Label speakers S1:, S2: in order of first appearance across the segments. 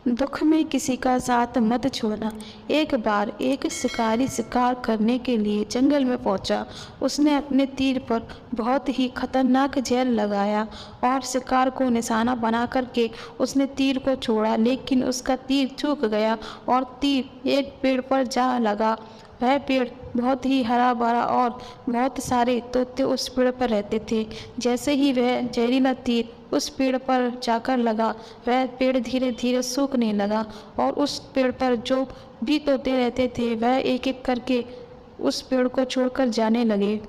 S1: दुख में किसी का साथ मत छोड़ना। एक बार एक शिकारी शिकार करने के लिए जंगल में पहुंचा। उसने अपने तीर पर बहुत ही खतरनाक जहर लगाया और शिकार को निशाना बना करके उसने तीर को छोड़ा, लेकिन उसका तीर चूक गया और तीर एक पेड़ पर जा लगा। वह पेड़ बहुत ही हरा भरा और बहुत सारे तोते उस पेड़ पर रहते थे। जैसे ही वह जहरीला तीर उस पेड़ पर जाकर लगा, वह पेड़ धीरे धीरे सूखने लगा और उस पेड़ पर जो भी तोते रहते थे वह एक एक करके उस पेड़ को छोड़कर जाने लगे।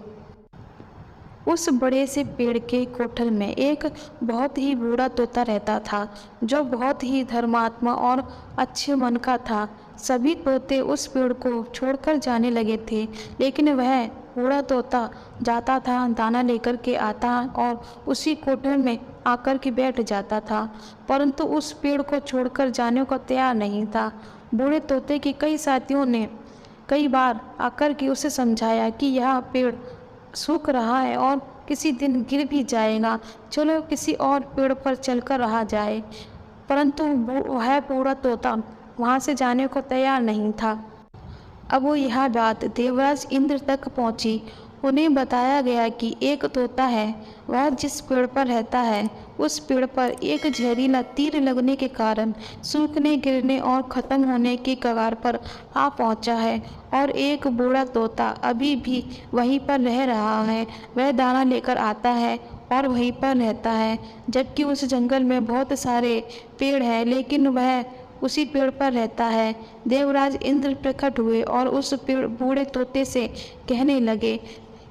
S1: उस बड़े से पेड़ के कोठल में एक बहुत ही बूढ़ा तोता रहता था, जो बहुत ही धर्मात्मा और अच्छे मन का था। सभी तोते उस पेड़ को छोड़कर जाने लगे थे, लेकिन वह बूढ़ा तोता जाता था, दाना लेकर के आता और उसी कोठल में आकर के बैठ जाता था, परंतु उस पेड़ को छोड़कर जाने को तैयार नहीं था। बूढ़े तोते के कई साथियों ने कई बार आकर के उसे समझाया कि यह पेड़ सूख रहा है और किसी दिन गिर भी जाएगा, चलो किसी और पेड़ पर चलकर रहा जाए। परंतु वह बूढ़ा तोता वहाँ से जाने को तैयार नहीं था। अब वो यह बात देवराज इंद्र तक पहुँची। उन्हें बताया गया कि एक तोता है, वह जिस पेड़ पर रहता है उस पेड़ पर एक जहरीला तीर लगने के कारण सूखने, गिरने और ख़त्म होने की कगार पर आ पहुंचा है और एक बूढ़ा तोता अभी भी वहीं पर रह रहा है। वह दाना लेकर आता है और वहीं पर रहता है, जबकि उस जंगल में बहुत सारे पेड़ हैं, लेकिन वह उसी पेड़ पर रहता है। देवराज इंद्र प्रकट हुए और उस बूढ़े तोते से कहने लगे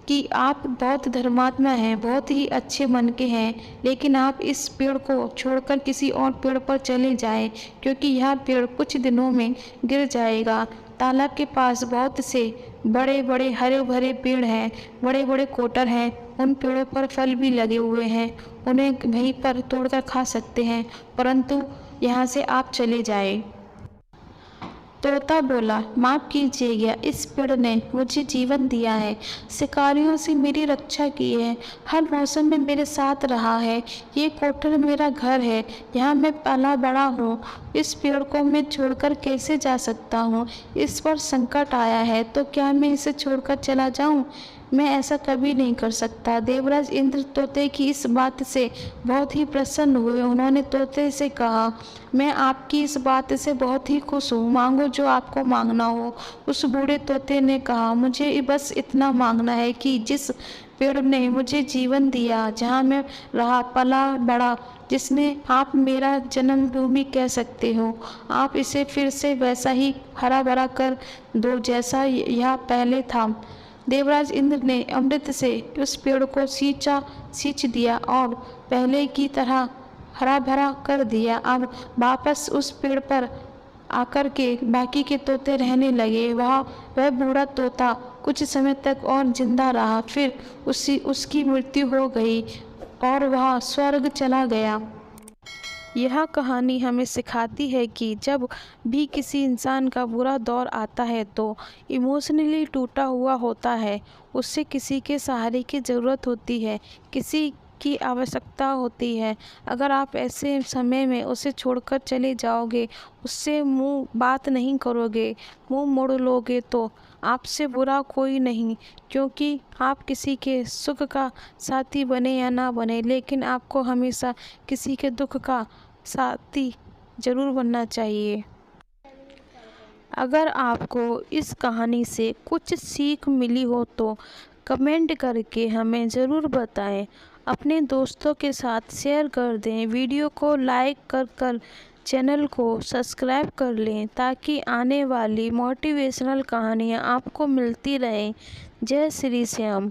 S1: कि आप बहुत धर्मात्मा हैं, बहुत ही अच्छे मन के हैं, लेकिन आप इस पेड़ को छोड़कर किसी और पेड़ पर चले जाएं, क्योंकि यह पेड़ कुछ दिनों में गिर जाएगा। तालाब के पास बहुत से बड़े बड़े हरे भरे पेड़ हैं, बड़े बड़े कोटर हैं, उन पेड़ों पर फल भी लगे हुए हैं, उन्हें वहीं पर तोड़कर खा सकते हैं, परंतु यहाँ से आप चले जाएं। तोता बोला, माफ कीजिएगा, इस पेड़ ने मुझे जीवन दिया है, शिकारियों से मेरी रक्षा की है, हर मौसम में मेरे साथ रहा है। ये कोठर मेरा घर है, यहाँ मैं पला बड़ा हूँ। इस पेड़ को मैं छोड़कर कैसे जा सकता हूँ? इस पर संकट आया है तो क्या मैं इसे छोड़कर चला जाऊँ? मैं ऐसा कभी नहीं कर सकता। देवराज इंद्र तोते की इस बात से बहुत ही प्रसन्न हुए। उन्होंने तोते से कहा, मैं आपकी इस बात से बहुत ही खुश हूँ, मांगो जो आपको मांगना हो। उस बूढ़े तोते ने कहा, मुझे बस इतना मांगना है कि जिस पेड़ ने मुझे जीवन दिया, जहाँ मैं रहा पला बड़ा, जिसने आप मेरा जन्मभूमि कह सकते हो, आप इसे फिर से वैसा ही हरा भरा कर दो जैसा यह पहले था। देवराज इंद्र ने अमृत से उस पेड़ को सींच दिया और पहले की तरह हरा भरा कर दिया। अब वापस उस पेड़ पर आकर के बाकी के तोते रहने लगे। वह बूढ़ा तोता कुछ समय तक और जिंदा रहा, फिर उसकी मृत्यु हो गई और वह स्वर्ग चला गया। यह कहानी हमें सिखाती है कि जब भी किसी इंसान का बुरा दौर आता है तो इमोशनली टूटा हुआ होता है, उससे किसी के सहारे की ज़रूरत होती है, किसी की आवश्यकता होती है। अगर आप ऐसे समय में उसे छोड़कर चले जाओगे, उससे मुंह बात नहीं करोगे, मुंह मोड़ लोगे, तो आपसे बुरा कोई नहीं, क्योंकि आप किसी के सुख का साथी बने या ना बने, लेकिन आपको हमेशा किसी के दुख का साथी जरूर बनना चाहिए। अगर आपको इस कहानी से कुछ सीख मिली हो तो कमेंट करके हमें ज़रूर बताएं। अपने दोस्तों के साथ शेयर कर दें, वीडियो को लाइक कर चैनल को सब्सक्राइब कर लें, ताकि आने वाली मोटिवेशनल कहानियाँ आपको मिलती रहें। जय श्री श्याम।